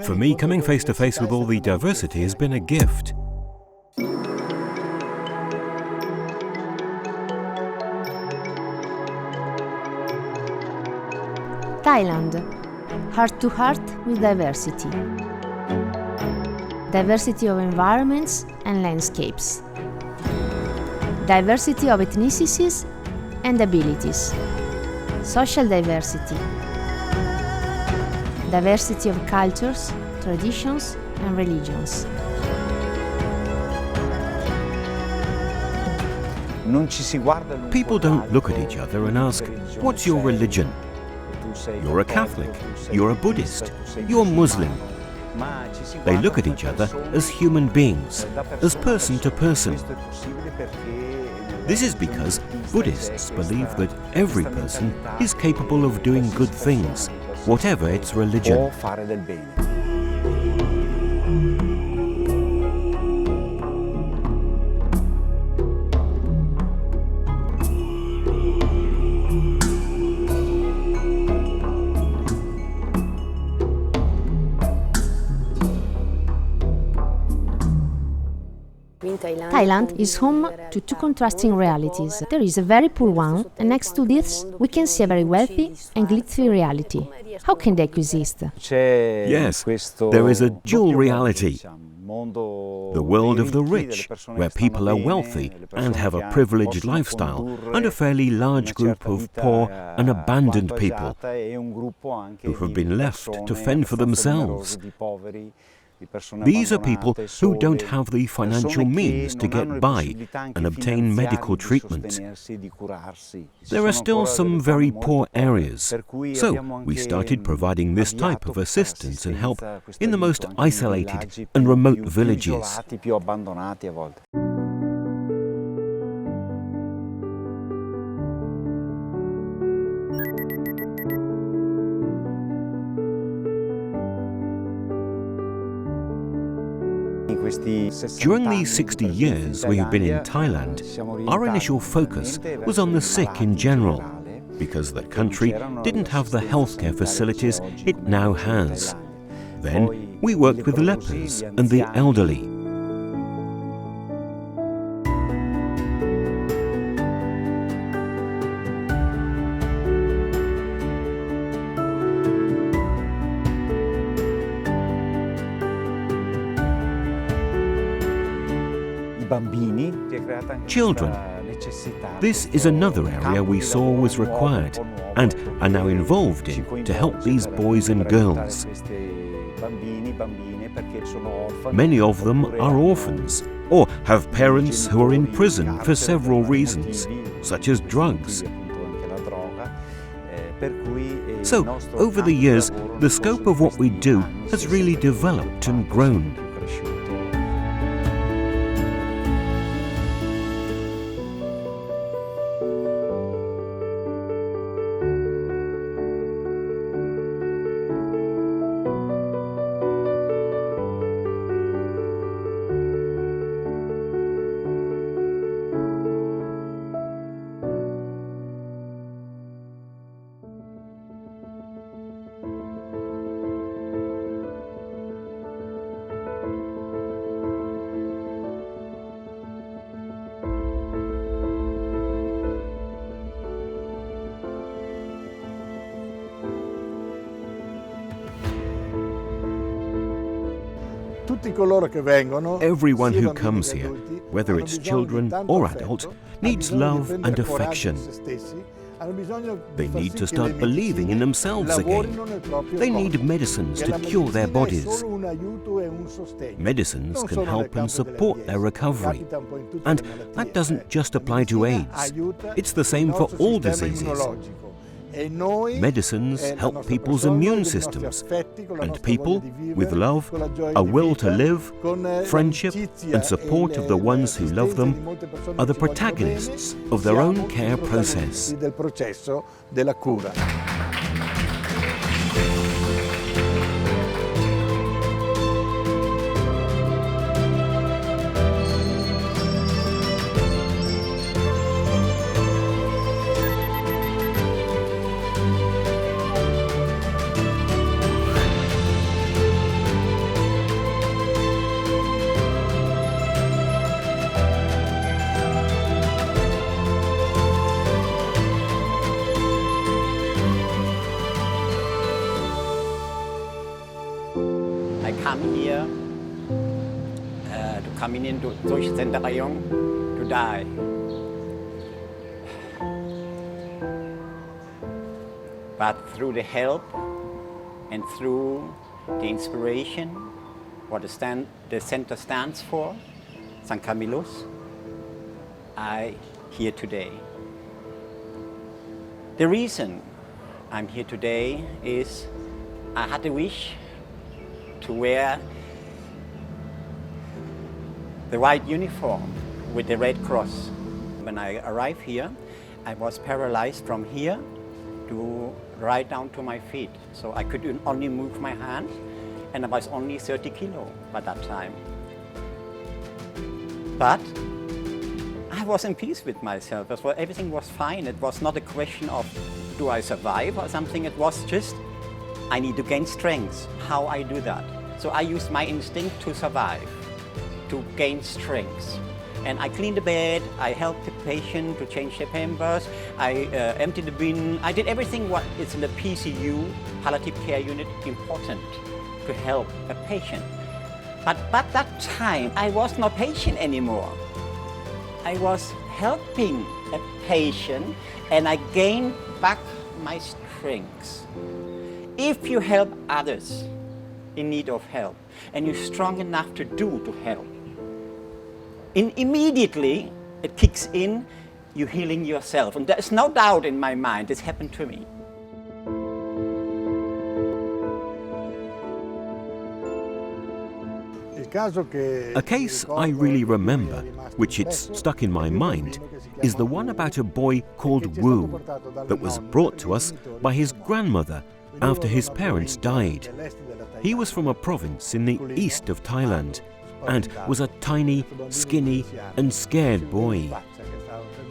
For me, coming face to face with all the diversity has been a gift. Thailand. Heart to heart with diversity. Diversity of environments and landscapes. Diversity of ethnicities and abilities. Social diversity. Diversity of cultures, traditions and religions. People don't look at each other and ask, "What's your religion?" "You're a Catholic, you're a Buddhist, you're Muslim." They look at each other as human beings, as person to person. This is because Buddhists believe that every person is capable of doing good things, whatever its religion. Thailand is home to two contrasting realities. There is a very poor one, and next to this, we can see a very wealthy and glittery reality. How can they coexist? Yes, there is a dual reality. The world of the rich, where people are wealthy and have a privileged lifestyle, and a fairly large group of poor and abandoned people who have been left to fend for themselves. These are people who don't have the financial means to get by and obtain medical treatment. There are still some very poor areas, so we started providing this type of assistance and help in the most isolated and remote villages. During the 60 years we have been in Thailand, our initial focus was on the sick in general, because the country didn't have the healthcare facilities it now has. Then we worked with lepers and the elderly. Children. This is another area we saw was required and are now involved in to help these boys and girls. Many of them are orphans or have parents who are in prison for several reasons, such as drugs. So, over the years, the scope of what we do has really developed and grown. Everyone who comes here, whether it's children or adult, needs love and affection. They need to start believing in themselves again. They need medicines to cure their bodies. Medicines can help and support their recovery. And that doesn't just apply to AIDS. It's the same for all diseases. Medicines help people's immune systems, and people, with love, a will to live, friendship and support of the ones who love them, are the protagonists of their own care process. I come here to come into Durchsenderung to die. But through the help and through the inspiration, what the center stands for, St. Camillus, I here today. The reason I'm here today is I had a wish to wear the white uniform with the red cross. When I arrived here, I was paralyzed from here to right down to my feet. So I could only move my hands, and I was only 30 kilo by that time. But I was in peace with myself. Everything was fine. It was not a question of do I survive or something. It was just I need to gain strength. How I do that? So I used my instinct to survive, to gain strength. And I cleaned the bed, I helped the patient to change their pampers, I emptied the bin. I did everything what is in the PCU, palliative care unit, important to help a patient. But that time, I was not patient anymore. I was helping a patient and I gained back my strength. If you help others in need of help and you're strong enough to help, immediately it kicks in, you're healing yourself. And there's no doubt in my mind this happened to me. A case I really remember, which it's stuck in my mind, is the one about a boy called Wu that was brought to us by his grandmother after his parents died. He was from a province in the east of Thailand and was a tiny, skinny and scared boy.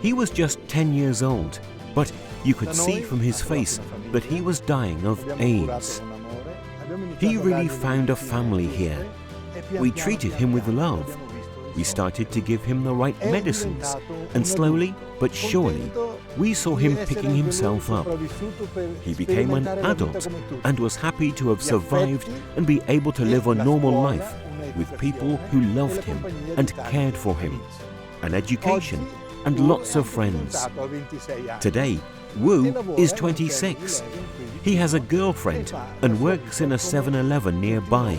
He was just 10 years old, but you could see from his face that he was dying of AIDS. He really found a family here. We treated him with love. We started to give him the right medicines, and slowly but surely we saw him picking himself up. He became an adult and was happy to have survived and be able to live a normal life with people who loved him and cared for him, an education and lots of friends. Today, Wu is 26. He has a girlfriend and works in a 7-Eleven nearby.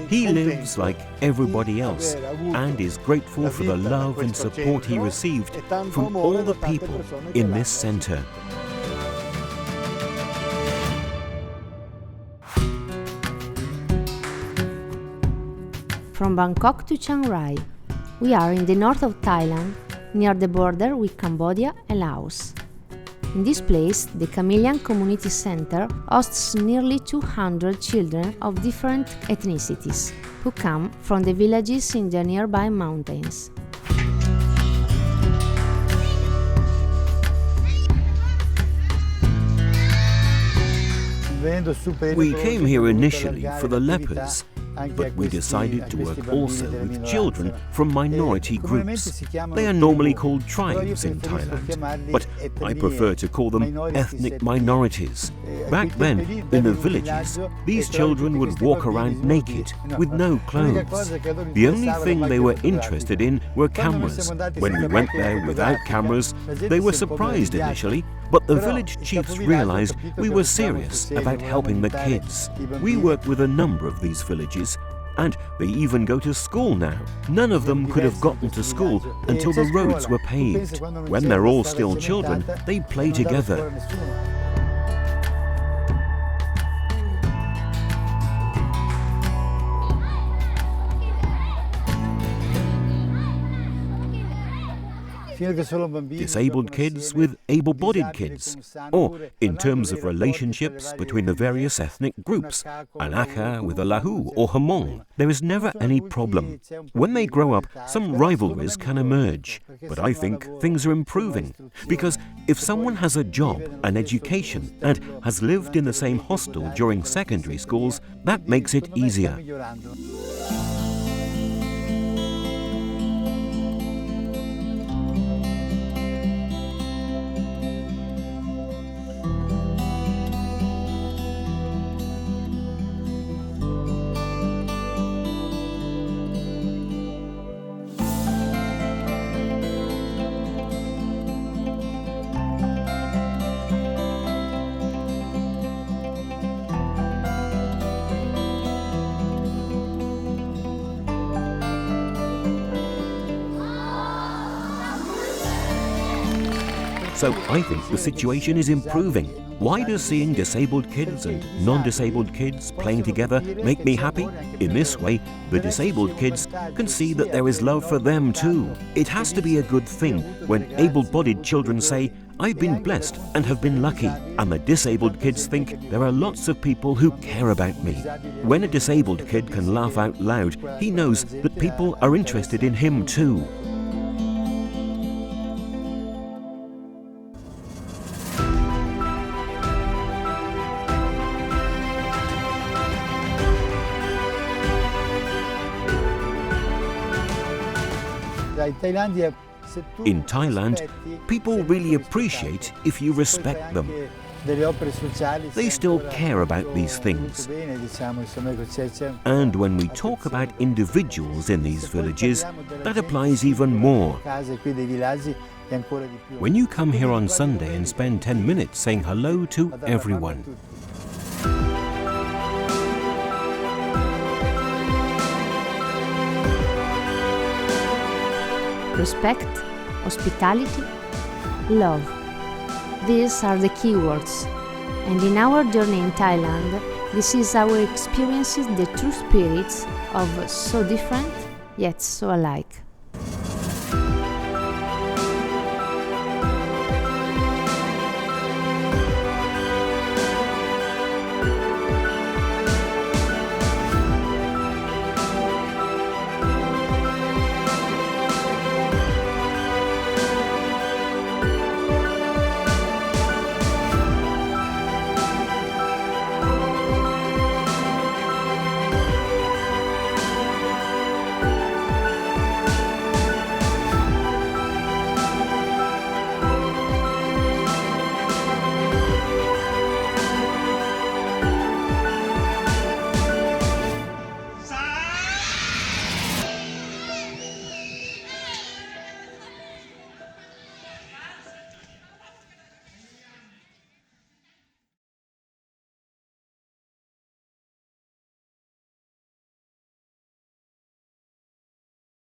He lives like everybody else and is grateful for the love and support he received from all the people in this center. From Bangkok to Chiang Rai, we are in the north of Thailand, near the border with Cambodia and Laos. In this place, the Chameleon Community Center hosts nearly 200 children of different ethnicities, who come from the villages in the nearby mountains. We came here initially for the lepers, but we decided to work also with children from minority groups. They are normally called tribes in Thailand, but I prefer to call them ethnic minorities. Back then, in the villages, these children would walk around naked, with no clothes. The only thing they were interested in were cameras. When we went there without cameras, they were surprised initially, but the village chiefs realized we were serious about helping the kids. We work with a number of these villages, and they even go to school now. None of them could have gotten to school until the roads were paved. When they're all still children, they play together. Disabled kids with able-bodied kids, or in terms of relationships between the various ethnic groups, an Akha with a Lahu or Hmong, there is never any problem. When they grow up, some rivalries can emerge, but I think things are improving, because if someone has a job, an education, and has lived in the same hostel during secondary schools, that makes it easier. So I think the situation is improving. Why does seeing disabled kids and non-disabled kids playing together make me happy? In this way, the disabled kids can see that there is love for them too. It has to be a good thing when able-bodied children say, "I've been blessed and have been lucky," and the disabled kids think there are lots of people who care about me. When a disabled kid can laugh out loud, he knows that people are interested in him too. In Thailand, people really appreciate if you respect them. They still care about these things. And when we talk about individuals in these villages, that applies even more. When you come here on Sunday and spend 10 minutes saying hello to everyone. Respect, hospitality, love. These are the key words. And in our journey in Thailand, this is how we experience the true spirits of so different yet so alike.